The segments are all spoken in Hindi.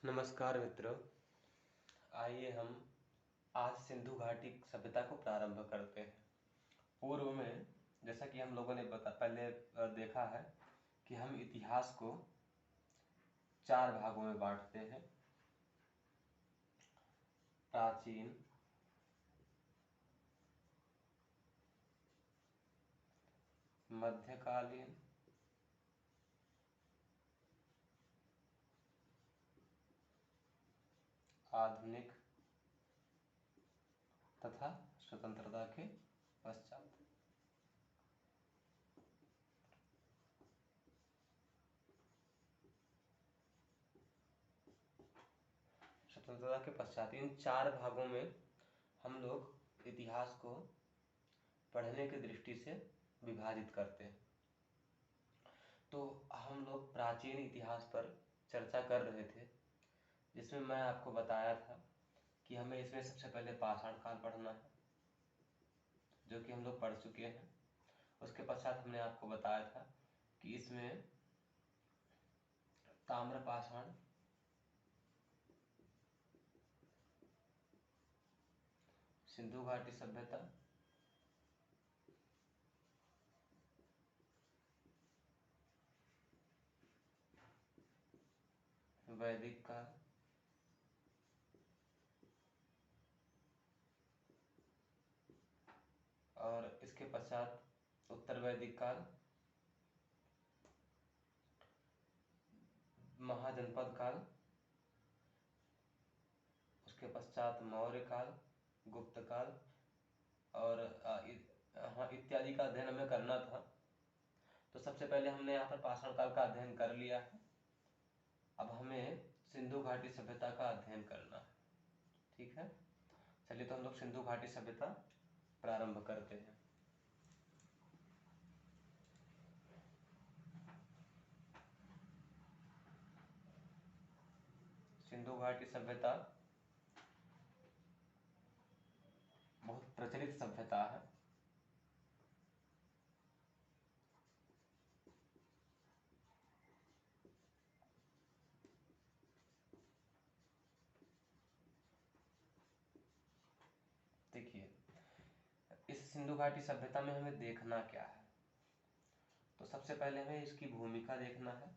नमस्कार मित्रों। आइए हम आज सिंधु घाटी सभ्यता को प्रारंभ करते हैं। पूर्व में जैसा कि हम लोगों ने पहले देखा है कि हम इतिहास को 4 भागों में बांटते हैं: प्राचीन, मध्यकालीन, आधुनिक तथा स्वतंत्रता के पश्चात। स्वतंत्रता के पश्चात इन 4 भागों में हम लोग इतिहास को पढ़ने की दृष्टि से विभाजित करते हैं। तो हम लोग प्राचीन इतिहास पर चर्चा कर रहे थे, जिसमें मैं आपको बताया था कि हमें इसमें सबसे पहले पाषाण काल पढ़ना है, जो कि हम लोग पढ़ चुके हैं। उसके पश्चात हमने आपको बताया था कि इसमें ताम्र पाषाण, सिंधु घाटी सभ्यता, वैदिक काल, और इसके पश्चात उत्तर वैदिक काल, महाजनपद काल, उसके पश्चात मौर्य काल, गुप्त काल और इत्यादि का अध्ययन हमें करना था। तो सबसे पहले हमने यहाँ पर पाषाण काल का अध्ययन कर लिया है। अब हमें सिंधु घाटी सभ्यता का अध्ययन करना है। ठीक है, चलिए तो हम लोग सिंधु घाटी सभ्यता प्रारंभ करते हैं। सिंधु घाटी सभ्यता बहुत प्रचलित सभ्यता है। देखिए, इस सिंधु घाटी सभ्यता में हमें देखना क्या है, तो सबसे पहले हमें इसकी भूमिका देखना है।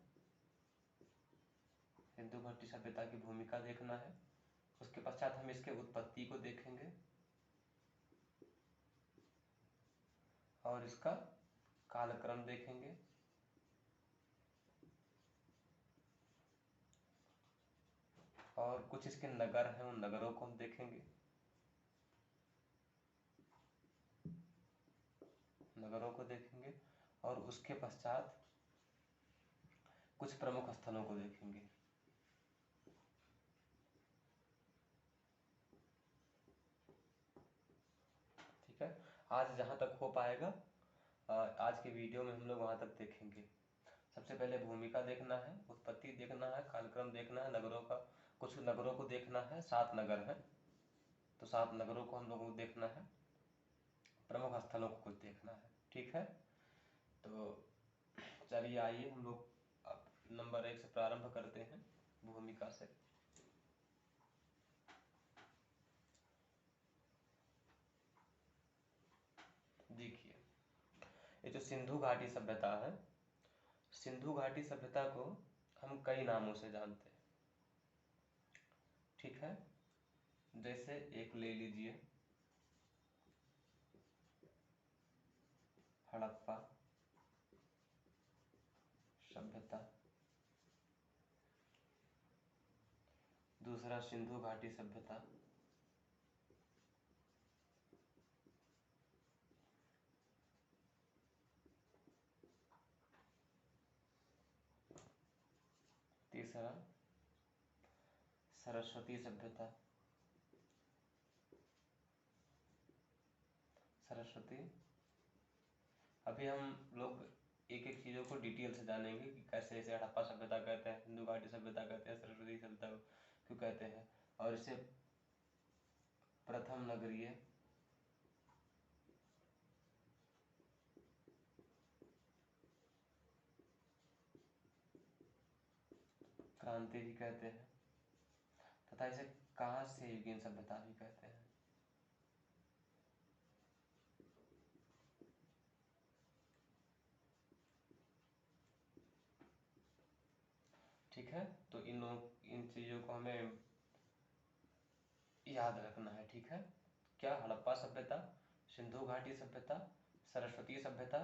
सिंधु घाटी सभ्यता की भूमिका देखना है। उसके पश्चात हम इसके उत्पत्ति को देखेंगे और इसका कालक्रम देखेंगे। और कुछ इसके नगर हैं, उन नगरों को हम देखेंगे। नगरों को देखेंगे और उसके पश्चात कुछ प्रमुख स्थलों को देखेंगे। ठीक है, आज जहाँ तक हो पाएगा आज के वीडियो में हम लोग वहाँ तक देखेंगे। सबसे पहले भूमिका देखना है, उत्पत्ति देखना है, कालक्रम देखना है, नगरों का कुछ नगरों को देखना है। 7 नगर हैं, तो 7 नगरों को हम लोगों को देखना है, प्रमुख स्थलों को कुछ देखना है। ठीक है, तो चलिए आइए हम लोग अब नंबर 1 से प्रारंभ करते हैं, भूमिका से। देखिए, ये जो सिंधु घाटी सभ्यता है, सिंधु घाटी सभ्यता को हम कई नामों से जानते हैं। ठीक है, जैसे एक ले लीजिए हड़प्पा सभ्यता, दूसरा सिंधु घाटी सभ्यता, तीसरा सरस्वती सभ्यता। सरस्वती, अभी हम लोग एक एक चीज़ों को डिटेल से जानेंगे कि कैसे इसे हड़प्पा सभ्यता कहते हैं, सिंधु घाटी सभ्यता कहते हैं, सरस्वती सभ्यता क्यों कहते हैं, और इसे प्रथम नगरीय क्रांति भी कहते हैं। तथा इसे कांस्य युगीन सभ्यता भी कहते हैं। ठीक है, तो इन चीजों को हमें याद रखना है। ठीक है, क्या? हड़प्पा सभ्यता, सिंधु घाटी सभ्यता, सरस्वती सभ्यता,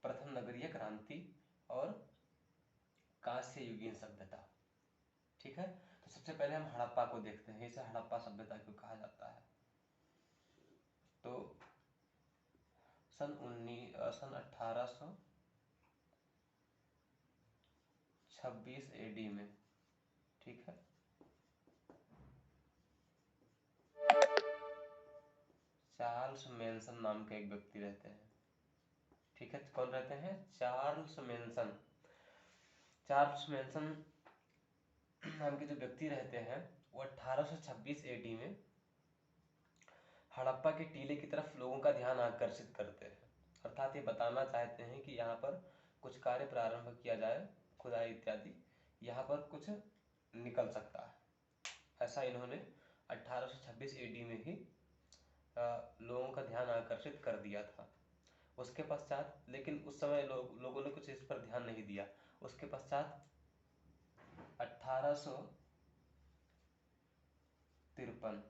प्रथम नगरीय क्रांति और कांस्य युगीन सभ्यता। ठीक है, तो सबसे पहले हम हड़प्पा को देखते हैं, इसे हड़प्पा सभ्यता क्यों कहा जाता है। तो सन 1826 AD में, ठीक है, चार्ल्स मेंसन नाम के एक व्यक्ति रहते हैं। ठीक है, कौन रहते हैं? Charles mention. चार्ल्स मेंसन नाम के जो व्यक्ति रहते हैं वो 1826 AD में हड़प्पा के टीले की तरफ लोगों का ध्यान आकर्षित करते हैं, अर्थात ये बताना चाहते हैं कि यहाँ पर कुछ कार्य प्रारंभ किया जाए, खुदाई इत्यादि, यहाँ पर कुछ निकल सकता है। ऐसा इन्होंने 1826 AD में ही लोगों का ध्यान आकर्षित कर दिया था। उसके पश्चात, लेकिन उस समय लोगों ने कुछ इस पर ध्यान नहीं दिया। उसके पश्चात 1853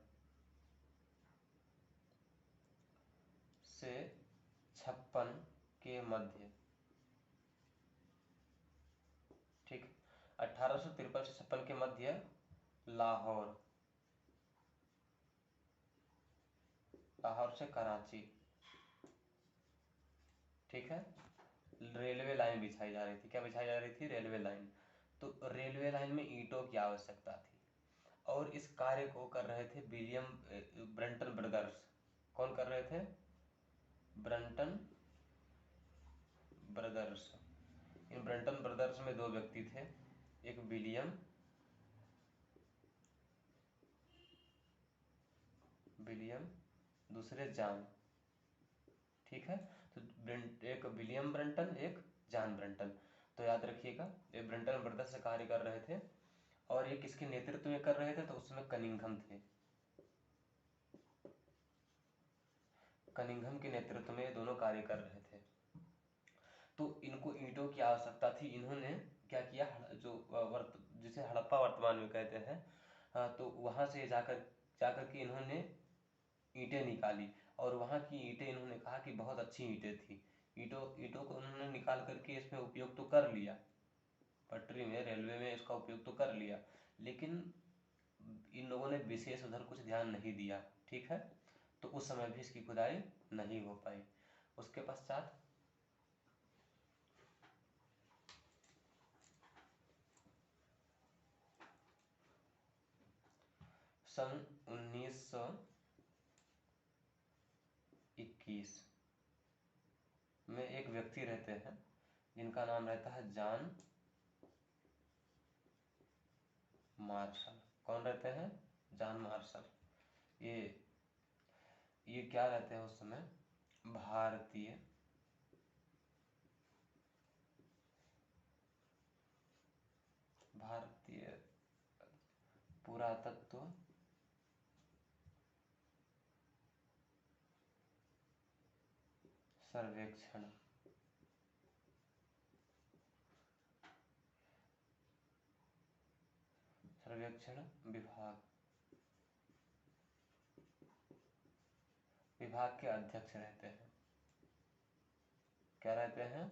से 56 के मध्य, ठीक, 1853 से 56 के मध्य लाहौर से कराची, ठीक है, रेलवे लाइन बिछाई जा रही थी। क्या बिछाई जा रही थी? Railway line. तो रेलवे लाइन में ईंटों की आवश्यकता थी और इस कार्य को कर रहे थे विलियम ब्रंटन ब्रदर्स। कौन कर रहे थे? Brunton brothers. इन ब्रंटन ब्रदर्स में दो व्यक्ति थे, एक विलियम दूसरे जॉन। ठीक है, तो एक विलियम ब्रंटन, एक जॉन ब्रंटन। तो याद रखिएगा, ये ब्रंटन ब्रदर्स से कार्य कर रहे थे और ये किसके नेतृत्व में कर रहे थे? तो उसमें कनिंघम थे। कनिंघम के नेतृत्व में दोनों कार्य कर रहे थे। तो इनको ईंटों की आवश्यकता थी। इन्होंने क्या किया, जिसे हड़प्पा वर्तमान में कहते हैं, तो वहां से जाकर के इन्होंने ईंटें निकाली और वहां की ईंटें, इन्होंने कहा कि बहुत अच्छी ईंटें थी। ईंटों को उन्होंने निकाल करके इसमें उपयोग तो कर लिया, पटरी में, रेलवे में इसका उपयोग तो कर लिया, लेकिन इन लोगों ने विशेष उधर कुछ ध्यान नहीं दिया। ठीक है, तो उस समय भी इसकी खुदाई नहीं हो पाई। उसके पश्चात सन 1921 में एक व्यक्ति रहते हैं जिनका नाम रहता है जॉन मार्शल। कौन रहते हैं? John Marshall. ये क्या रहते हैं उस समय? भारतीय पुरातत्व सर्वेक्षण विभाग के अध्यक्ष रहते हैं। क्या रहते हैं?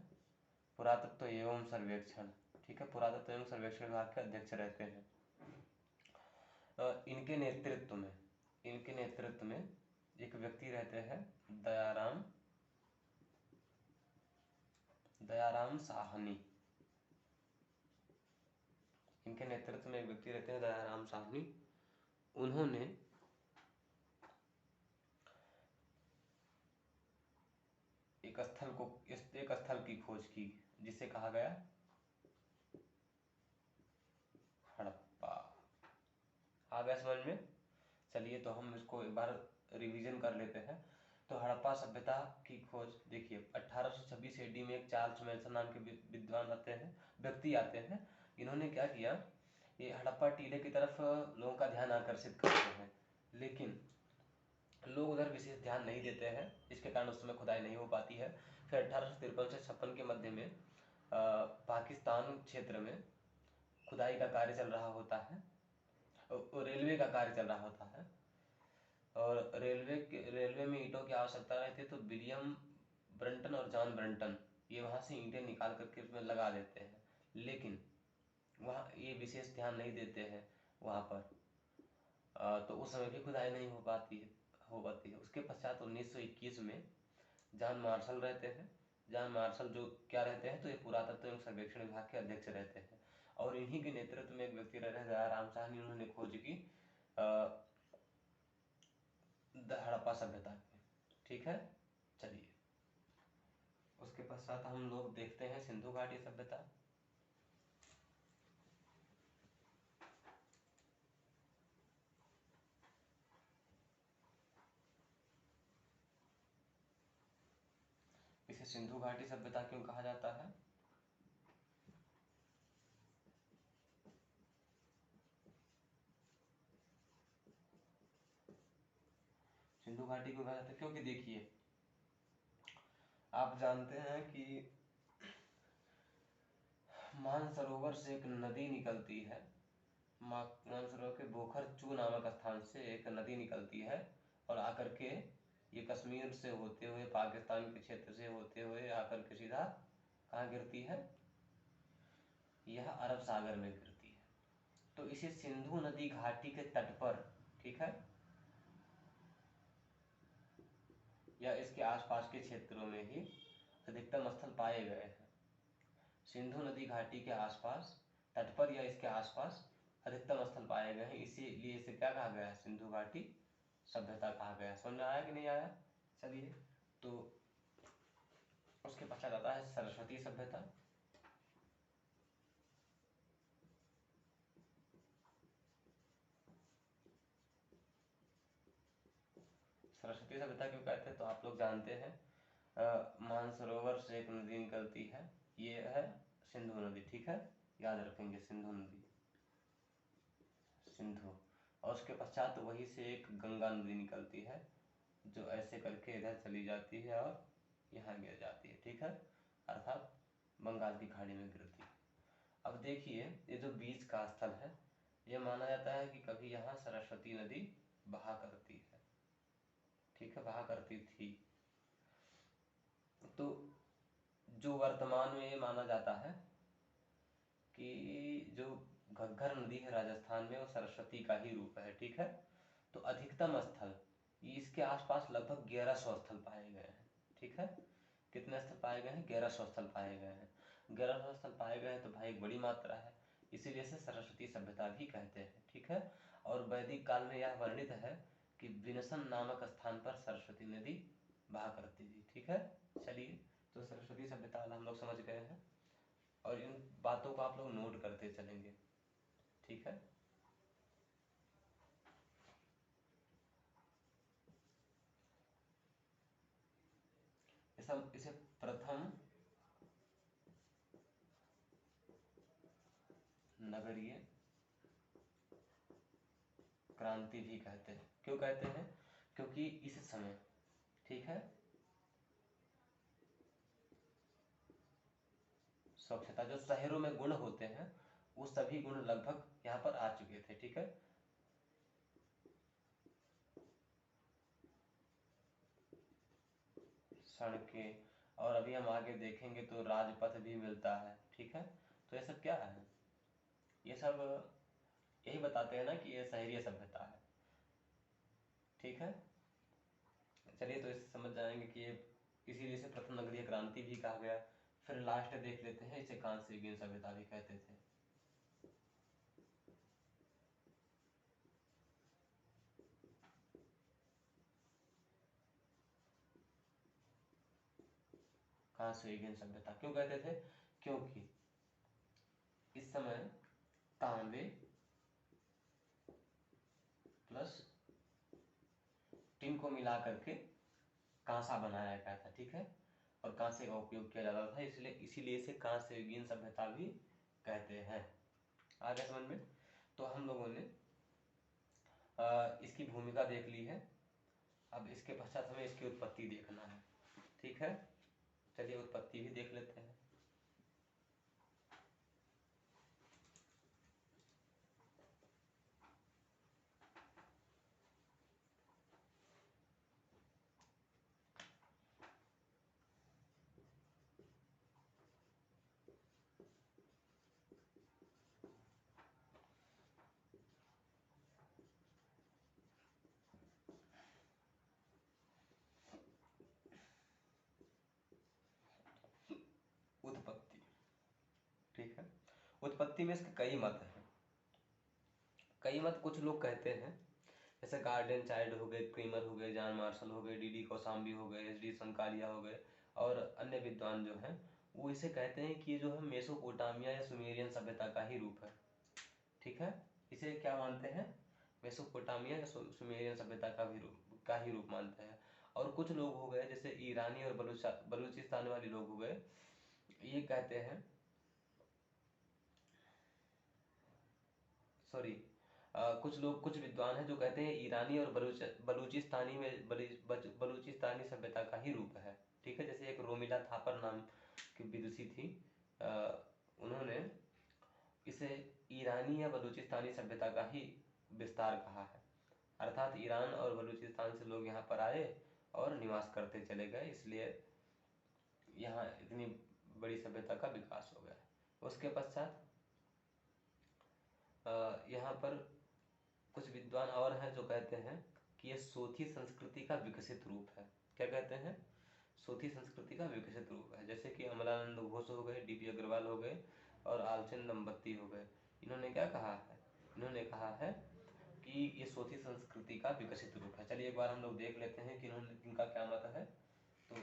पुरातत्व एवं सर्वेक्षण। ठीक है, पुरातत्व एवं सर्वेक्षण विभाग के अध्यक्ष रहते हैं। इनके नेतृत्व में एक व्यक्ति रहते हैं, दयाराम साहनी। इनके नेतृत्व में एक व्यक्ति रहते हैं, दयाराम साहनी। उन्होंने एक स्थल की खोज की जिसे कहा गया हड़प्पा। आ गया समझ में? चलिए, तो हम इसको एक बार रिवीजन कर लेते हैं। तो हड़प्पा सभ्यता की खोज देखिए, 1826 AD में एक चार्ल्स मेंसन नाम के विद्वान व्यक्ति आते हैं। इन्होंने क्या किया, ये हड़प्पा टीले की तरफ लोगों का ध्यान आकर्षित करते हैं, लेकिन लोग उधर विशेष ध्यान नहीं देते हैं, इसके कारण उस समय खुदाई नहीं हो पाती है। फिर 1853 से 56 के मध्य में पाकिस्तान क्षेत्र में खुदाई का कार्य चल रहा होता है, रेलवे का कार्य चल रहा होता है, और रेलवे में ईंटों की आवश्यकता रहती है, तो विलियम ब्रंटन और जॉन ब्रंटन ये वहाँ से ईंटें निकाल करके उसमें लगा देते हैं, लेकिन वहाँ ये विशेष ध्यान नहीं देते हैं वहाँ पर, तो उस समय भी खुदाई नहीं हो पाती है। उसके पश्चात 1921 में जॉन मार्शल रहते हैं। जॉन मार्शल जो क्या रहते हैं, तो ये पुरातत्व एवं सर्वेक्षण विभाग के अध्यक्ष रहते हैं, और इन्हीं के नेतृत्व में एक व्यक्ति रहे दयाराम साहनी, उन्होंने खोज की हड़प्पा सभ्यता की। ठीक है, चलिए उसके पश्चात हम लोग देखते हैं सिंधु घाटी सभ्यता। इसे सिंधु घाटी सभ्यता क्यों कहा जाता है? सिंधु घाटी क्यों कहा जाता है? क्योंकि देखिए, आप जानते हैं कि मानसरोवर से एक नदी निकलती है, मानसरोवर के बोखरचू नामक स्थान से एक नदी निकलती है, और आकर के ये कश्मीर से होते हुए पाकिस्तान के क्षेत्र से होते हुए आकर के सीधा कहाँ गिरती है? यह अरब सागर में गिरती है। तो इसे सिंधु नदी घाटी के तट पर, ठीक है, या इसके आसपास के क्षेत्रों में ही अधिकतम स्थल पाए गए हैं। सिंधु नदी घाटी के आसपास, तट पर या इसके आसपास अधिकतम स्थल पाए गए हैं, इसीलिए इसे क्या कहा गया है? सिंधु घाटी सभ्यता कहा गया। समझ में आया कि नहीं आया? चलिए, तो उसके पश्चात आता है सरस्वती सभ्यता। सरस्वती सभ्यता क्यों कहते हैं? तो आप लोग जानते हैं, मानसरोवर से एक नदी निकलती है, ये है सिंधु नदी। ठीक है, याद रखेंगे सिंधु नदी, सिंधु। और उसके पश्चात वहीं से एक गंगा नदी निकलती है, जो ऐसे करके इधर चली जाती है और यहाँ गिर जाती है। ठीक है, अर्थात बंगाल की खाड़ी में गिरती है। अब देखिए, ये जो बीच का स्थल है, ये माना जाता है कि कभी यहाँ सरस्वती नदी बहा करती है। ठीक है, बहा करती थी। तो जो वर्तमान में ये माना जाता है कि जो घग्गर नदी है राजस्थान में, वो सरस्वती का ही रूप है। ठीक है, तो अधिकतम स्थल इसके आसपास लगभग 1100 स्थल पाए गए हैं। ठीक है, कितने स्थल पाए गए हैं? 1100 स्थल पाए गए हैं। 1100 स्थल पाए गए हैं तो भाई एक बड़ी मात्रा है, इसीलिए से सरस्वती सभ्यता भी कहते हैं। ठीक है, और वैदिक काल में यह वर्णित है कि विनसन नामक स्थान पर सरस्वती नदी बहा करती थी। ठीक है, चलिए, तो सरस्वती सभ्यता हम लोग समझ गए हैं, और इन बातों को आप लोग नोट करते चलेंगे। ठीक है, इसे प्रथम नगरीय क्रांति भी कहते हैं। क्यों कहते हैं? क्योंकि इस समय, ठीक है, स्वच्छता, जो शहरों में गुण होते हैं, वो सभी गुण लगभग यहाँ पर आ चुके थे। ठीक है, सड़कें, और अभी हम आगे देखेंगे तो राजपथ भी मिलता है। ठीक है, तो ये सब क्या है? ये सब यही बताते हैं ना कि ये शहरीय सभ्यता है। ठीक है, चलिए, तो इससे समझ जाएंगे कि ये इसीलिए इसे प्रथम नगरीय क्रांति भी कहा गया। फिर लास्ट देख लेते हैं, इसे कांस्य युगीन सभ्यता भी कहते थे। कांस्य युगीन सभ्यता क्यों कहते थे? क्योंकि इस समय तांबे प्लस टिन को मिला करके कांसा बनाया गया था। ठीक है, और कांसे का उपयोग किया जाता था, इसलिए इसे कांस्य युगीन सभ्यता भी कहते हैं। आ गया समझ में? तो हम लोगों ने इसकी भूमिका देख ली है। अब इसके पश्चात हमें इसकी उत्पत्ति देखना है। ठीक है, चलिए उत्पत्ति भी देख लेते हैं। उत्पत्ति, ठीक है। उत्पत्ति में इसके कई मत हैं। कई मत कुछ लोग कहते हैं, जैसे गार्डन चाइल्ड हो गए, क्रीमर हो गए, जॉन मार्शल हो गए, डी कौशाम्बी हो गए, एच डी संकारिया हो गए और अन्य विद्वान जो हैं वो इसे कहते हैं कि ये जो है मेसोपोटामिया या सुमेरियन सभ्यता का ही रूप है। ठीक है, इसे क्या मानते हैं? मेसोपोटामिया या सुमेरियन सभ्यता का ही रूप मानते हैं। और कुछ लोग हो गए जैसे ईरानी और बलूचिस्तान वाले लोग हो गए, ये कहते हैं, सॉरी, कुछ विद्वान हैं जो कहते हैं ईरानी और बलूचिस्तानी सभ्यता का ही रूप है। ठीक है, जैसे एक रोमिला थापर नाम की विदुषी थी, उन्होंने इसे ईरानी या बलूचिस्तानी सभ्यता का ही विस्तार कहा है। अर्थात ईरान और बलूचिस्तान से लोग यहाँ पर आए और निवास करते चले गए, इसलिए यहाँ इतनी बड़ी सभ्यता का विकास हो गया। उसके पश्चात यहाँ पर कुछ विद्वान और हैं जो कहते हैं कि ये सोथी संस्कृति का विकसित रूप है। क्या कहते हैं? सोथी संस्कृति का विकसित रूप है। जैसे कि अमलानंद घोष हो गए, डी अग्रवाल हो गए और आलचंद नंबत्ती हो गए। इन्होंने क्या कहा है? इन्होंने कहा है कि ये सोथी संस्कृति का विकसित रूप है। चलिए एक बार हम लोग देख लेते हैं कि इनका क्या मत है। तो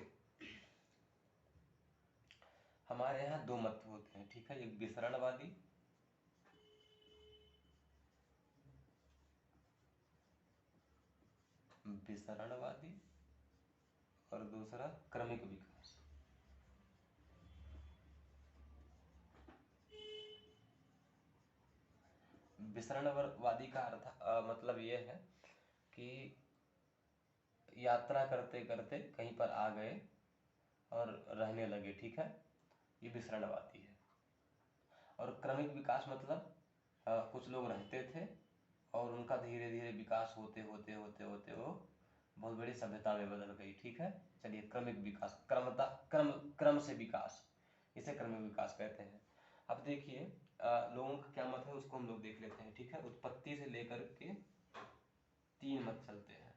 हमारे यहाँ दो मत होते हैं, ठीक है, एक विसरणवादी और दूसरा क्रमिक विकास। विसरणवादी का अर्थ मतलब ये है कि यात्रा करते करते कहीं पर आ गए और रहने लगे। ठीक है, ये विसरणवादी है। और क्रमिक विकास मतलब कुछ लोग रहते थे और उनका धीरे धीरे विकास होते होते होते होते वो बहुत बड़ी सभ्यता में बदल गई। ठीक है, चलिए क्रमिक विकास, क्रम से विकास, इसे क्रमिक विकास कहते हैं। अब देखिए लोगों का क्या मत है उसको हम लोग देख लेते हैं। ठीक है, उत्पत्ति से लेकर के 3 मत चलते हैं।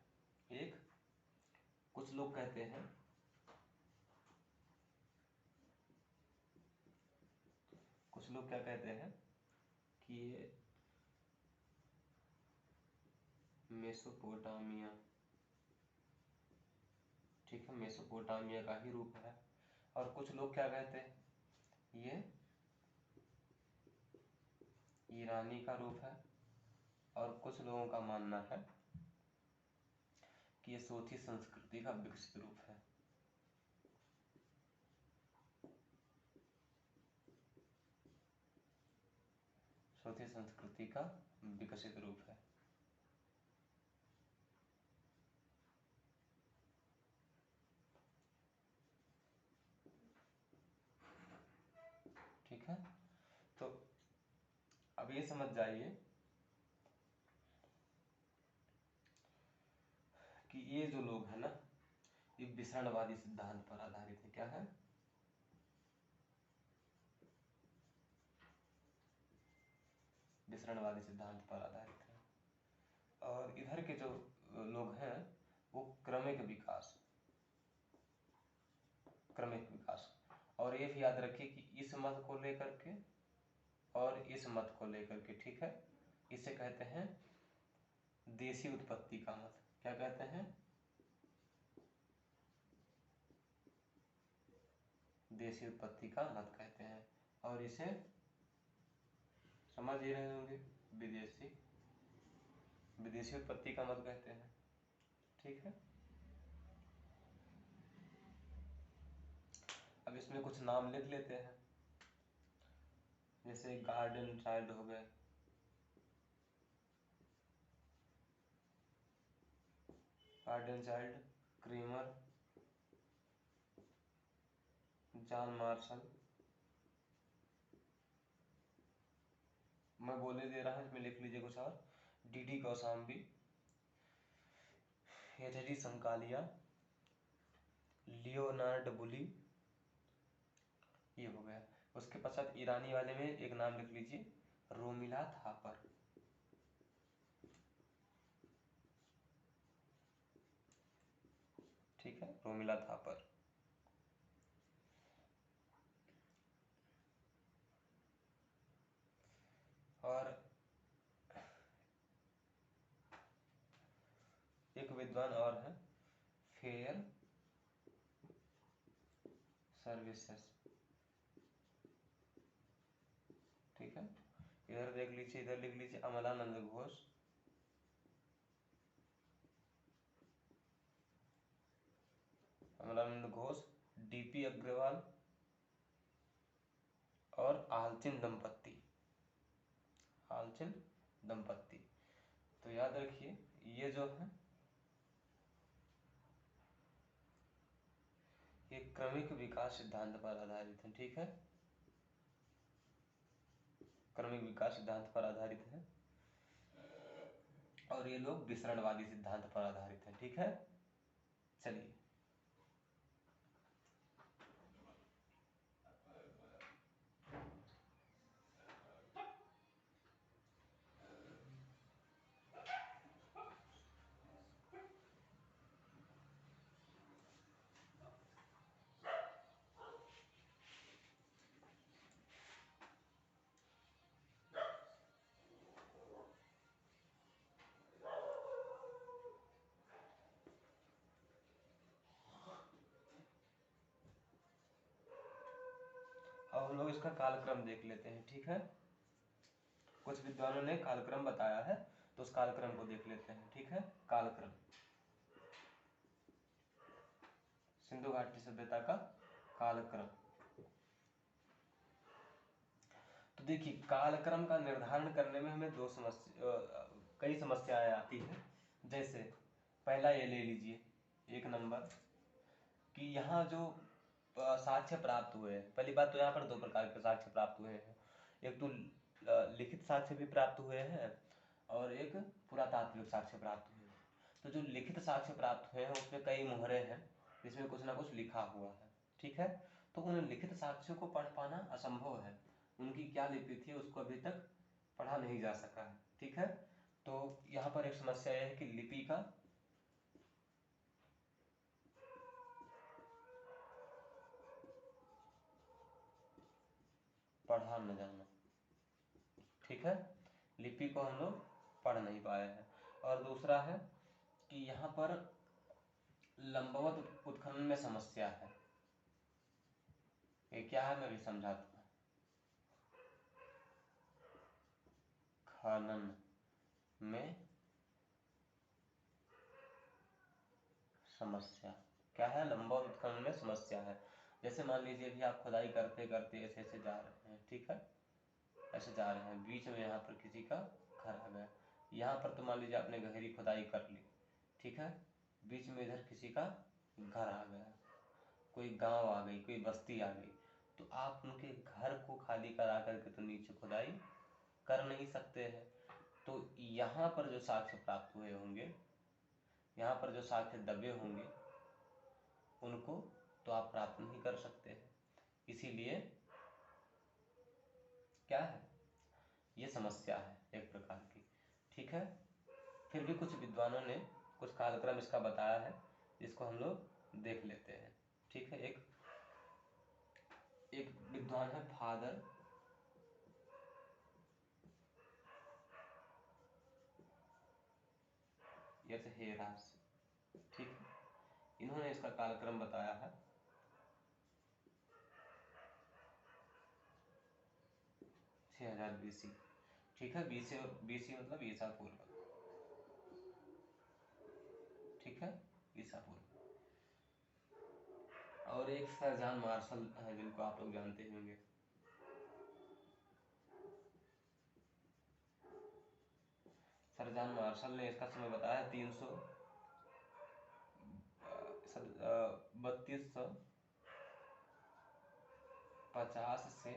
एक, कुछ लोग कहते हैं क्या कहते हैं कि ये मेसोपोटामिया, ठीक है, मेसोपोटामिया का ही रूप है। और कुछ लोग क्या कहते हैं, ये ईरानी का रूप है। और कुछ लोगों का मानना है कि ये सोथी संस्कृति का विकसित रूप है। सोथी संस्कृति का विकसित रूप है। ठीक है, तो अब ये समझ जाइए कि ये जो लोग हैं ना, ये विसरणवादी सिद्धांत पर आधारित है। क्या है? विसरणवादी सिद्धांत पर आधारित है। और इधर के जो लोग हैं वो क्रमिक विकास। और ये भी याद रखिए कि इस मत को लेकर के और इस मत को लेकर के, ठीक है, इसे कहते हैं देशी उत्पत्ति का मत। क्या कहते हैं? देशी उत्पत्ति का मत कहते हैं। और इसे समझ ही रहे होंगे, विदेशी उत्पत्ति का मत कहते हैं। ठीक है, अब इसमें कुछ नाम लिख लेते हैं, जैसे गार्डन चाइल्ड हो गए, हार्डेनचाइल्ड, क्रेमर, जॉन मार्शल। मैं बोले दे रहा हूँ, इसमें लिख लीजिए कुछ और। DD Kosambi, HD. Sankalia, Leonard Woolley, ये हो गया। उसके पश्चात ईरानी वाले में एक नाम लिख लीजिए, रोमिला थापर। ठीक है, रोमिला थापर। और एक विद्वान और है, फेयर सर्विसेस। ठीक है, इधर देख लीजिए, इधर लिख लीजिए अमलानंद घोष, अमलानंद घोष, डीपी अग्रवाल और आलचिन दंपत्ति, आलचिन दंपत्ति। तो याद रखिए, ये जो है ये क्रमिक विकास सिद्धांत पर आधारित है। ठीक है, क्रमिक विकास सिद्धांत पर आधारित है, और ये लोग विसरणवादी सिद्धांत पर आधारित है। ठीक है, चलिए अब हम लोग इसका कालक्रम देख लेते हैं। ठीक है, कुछ विद्वानों ने कालक्रम बताया है, तो उस कालक्रम को देख लेते हैं। ठीक है, कालक्रम, सिंधु घाटी सभ्यता का कालक्रम। तो देखिए, कालक्रम का निर्धारण करने में हमें कई समस्याएं आती हैं। जैसे पहला ये ले लीजिए, एक नंबर, कि यहाँ जो साक्ष्य प्राप्त हुए हैं, पहली बात तो यहाँ पर दो प्रकार के साक्ष्य प्राप्त हुए हैं। एक तो लिखित साक्ष्य भी प्राप्त हुए हैं, और एक पुरातात्विक साक्ष्य प्राप्त हुए हैं। तो जो लिखित साक्ष्य प्राप्त हुए हैं उसमें कई मोहरे हैं, जिसमें कुछ ना कुछ लिखा हुआ है। ठीक है, तो उन लिखित साक्ष्यों को पढ़ पाना असंभव है, उनकी क्या लिपि थी उसको अभी तक पढ़ा नहीं जा सका है। ठीक है, तो यहाँ पर एक समस्या यह है कि लिपि का पढ़ा न जाना। ठीक है, लिपि को हम लोग पढ़ नहीं पाए हैं। और दूसरा है कि यहाँ पर लंबवत उत्खनन में समस्या है। ये क्या है, मैं भी समझाता हूँ। खनन में समस्या क्या है, लंबवत उत्खनन में समस्या है। जैसे मान लीजिए अभी आप खुदाई करते करते ऐसे ऐसे जा रहे हैं। ठीक है, ऐसे जा रहे हैं, बीच में यहाँ पर किसी का घर आ गया। यहाँ पर तो मान लीजिए आपने गहरी खुदाई कर ली। ठीक है, बीच में इधर किसी का घर आ गया, कोई गांव आ गई, कोई बस्ती आ गई, तो आप उनके घर को खाली करा करके तो नीचे खुदाई कर नहीं सकते हैं। तो यहाँ पर जो साक्ष्य प्राप्त हुए होंगे, यहाँ पर जो साक्ष्य दबे होंगे, उनको तो आप प्राप्त नहीं कर सकते हैं। इसीलिए क्या है, ये समस्या है एक प्रकार की। ठीक है, फिर भी कुछ विद्वानों ने कुछ कालक्रम इसका बताया है, जिसको हम लोग देख लेते हैं। ठीक है, एक विद्वान है फादर हेरास। ठीक है, इन्होंने इसका कालक्रम बताया है 6000 BC। ठीक है, बीसी मतलब ईसा पूर्व। ठीक है, ईसा पूर्व। और एक सर जॉन मार्शल है, जिनको आप लोग जानते होंगे। सर जॉन मार्शल ने इसका समय बताया 300 3250 से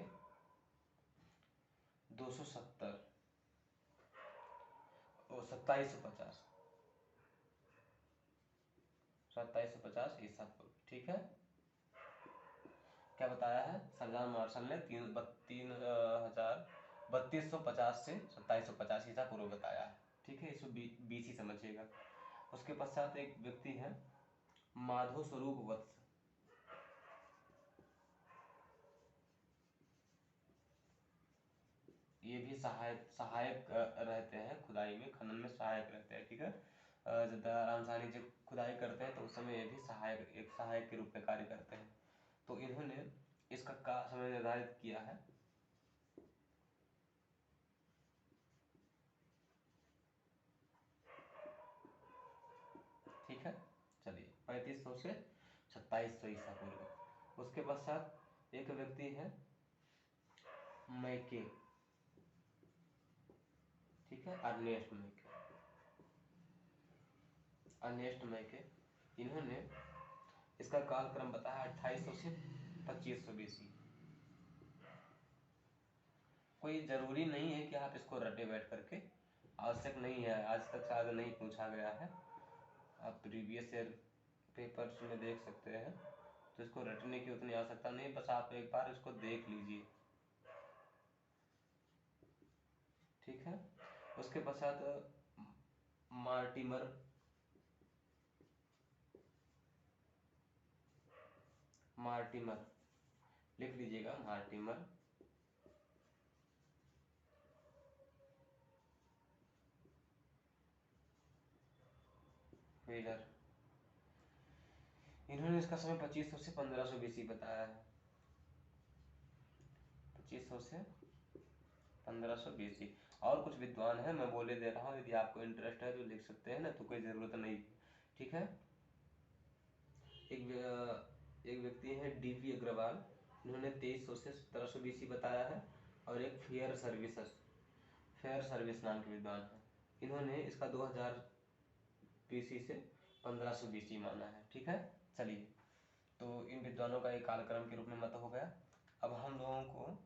270 और 2750 ईसा पूर्व। ठीक है, क्या बताया है सरदार मार्शल ने 3250 से 2750 ईसा पूर्व बताया है। ठीक है, इसको बीसी समझिएगा। उसके पश्चात एक व्यक्ति है माधव स्वरूप वत्स। ये भी सहायक रहते हैं खुदाई में, खनन में सहायक रहते हैं। ठीक है, जब दयाराम साहनी जी खुदाई करते हैं तो उस समय ये भी एक सहायक के रूप में कार्य करते हैं। तो इन्होंने इसका समय निर्धारित किया है। ठीक है, चलिए 3500 से 2700 ईसा पूर्व। उसके पश्चात एक व्यक्ति है मैके। ठीक है, अर्नेस्ट मैके। इन्होंने इसका कालक्रम बताया 2800 से 2500 बीसी। कोई जरूरी नहीं है कि आप इसको रटे बैठ करके, आवश्यक नहीं है, आज तक शायद नहीं पूछा गया है। आप प्रीवियस ईयर पेपर्स में देख सकते हैं, तो इसको रटने की उतनी आवश्यकता नहीं, बस आप एक बार इसको देख लीजिए। ठीक है, उसके पश्चात मार्टिमर लिख लीजिएगा, मार्टिमर। व्हीलर, इन्होंने इसका समय 2500 से 1500 बीसी बताया है। 2500 से 1500 बीसी। और कुछ विद्वान है, मैं बोले दे रहा हूँ, यदि आपको इंटरेस्ट है तो लिख सकते हैं, ना तो कोई जरूरत नहीं। ठीक है, एक व्यक्ति है डीवी अग्रवाल। इन्होंने 2300 से 1700 बीसी बताया है। और एक फेयर सर्विस नाम के विद्वान है, इन्होंने इसका 2000 बीसी से 1500 बीसी माना है। ठीक है, चलिए, तो इन विद्वानों का एक कालक्रम के रूप में मत हो गया। अब हम लोगों को